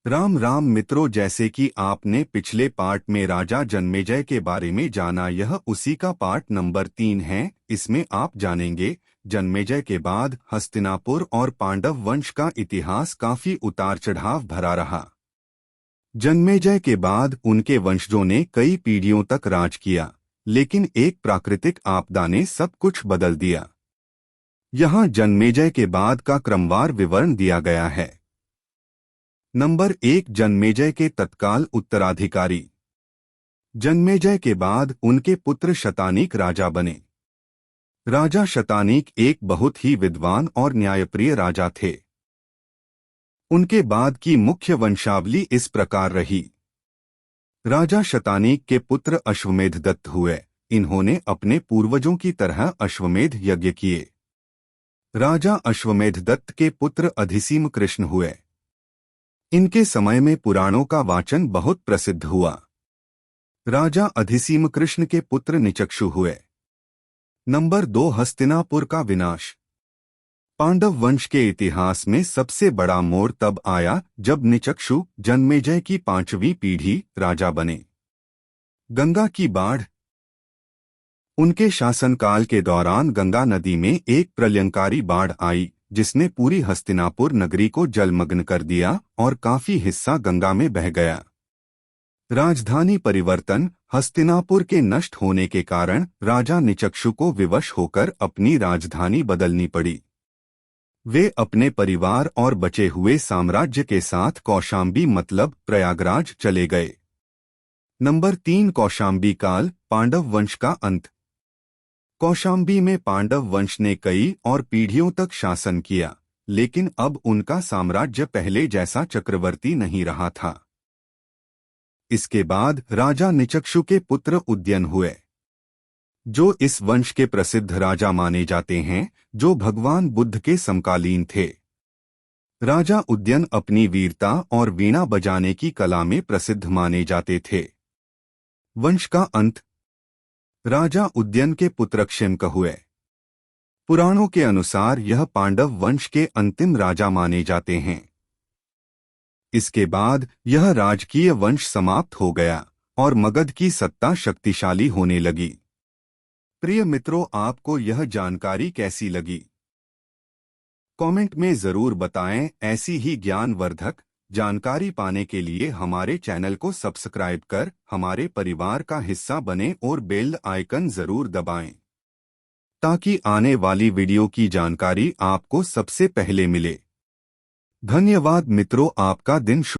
राम राम मित्रों, जैसे कि आपने पिछले पार्ट में राजा जन्मेजय के बारे में जाना, यह उसी का पार्ट नंबर 3 है। इसमें आप जानेंगे जन्मेजय के बाद हस्तिनापुर और पांडव वंश का इतिहास काफी उतार चढ़ाव भरा रहा। जन्मेजय के बाद उनके वंशजों ने कई पीढ़ियों तक राज किया, लेकिन एक प्राकृतिक आपदा ने सब कुछ बदल दिया। यहाँ जन्मेजय के बाद का क्रमवार विवरण दिया गया है। नंबर 1, जन्मेजय के तत्काल उत्तराधिकारी। जन्मेजय के बाद उनके पुत्र शतानीक राजा बने। राजा शतानीक एक बहुत ही विद्वान और न्यायप्रिय राजा थे। उनके बाद की मुख्य वंशावली इस प्रकार रही। राजा शतानीक के पुत्र अश्वमेध दत्त हुए। इन्होंने अपने पूर्वजों की तरह अश्वमेध यज्ञ किए। राजा अश्वमेध दत्त के पुत्र अधिसीम कृष्ण हुए। इनके समय में पुराणों का वाचन बहुत प्रसिद्ध हुआ। राजा अधिसीम कृष्ण के पुत्र निचक्षु हुए। नंबर 2, हस्तिनापुर का विनाश। पांडव वंश के इतिहास में सबसे बड़ा मोड़ तब आया जब निचक्षु जन्मेजय की 5वीं पीढ़ी राजा बने। गंगा की बाढ़। उनके शासनकाल के दौरान गंगा नदी में एक प्रलयंकारी बाढ़ आई, जिसने पूरी हस्तिनापुर नगरी को जलमग्न कर दिया और काफी हिस्सा गंगा में बह गया। राजधानी परिवर्तन। हस्तिनापुर के नष्ट होने के कारण राजा निचक्षु को विवश होकर अपनी राजधानी बदलनी पड़ी। वे अपने परिवार और बचे हुए साम्राज्य के साथ कौशाम्बी मतलब प्रयागराज चले गए। नंबर 3, कौशाम्बी काल, पांडव वंश का अंत। कौशाम्बी में पांडव वंश ने कई और पीढ़ियों तक शासन किया, लेकिन अब उनका साम्राज्य पहले जैसा चक्रवर्ती नहीं रहा था। इसके बाद राजा निचक्षु के पुत्र उद्यन हुए, जो इस वंश के प्रसिद्ध राजा माने जाते हैं, जो भगवान बुद्ध के समकालीन थे। राजा उद्यन अपनी वीरता और वीणा बजाने की कला में प्रसिद्ध माने जाते थे। वंश का अंत। राजा उद्यन के पुत्र क्षिमक हुए। पुराणों के अनुसार यह पांडव वंश के अंतिम राजा माने जाते हैं। इसके बाद यह राजकीय वंश समाप्त हो गया और मगध की सत्ता शक्तिशाली होने लगी। प्रिय मित्रों, आपको यह जानकारी कैसी लगी? कमेंट में जरूर बताएं। ऐसी ही ज्ञानवर्धक जानकारी पाने के लिए हमारे चैनल को सब्सक्राइब कर हमारे परिवार का हिस्सा बनें और बेल आइकन जरूर दबाएं, ताकि आने वाली वीडियो की जानकारी आपको सबसे पहले मिले। धन्यवाद मित्रों, आपका दिन शुभ।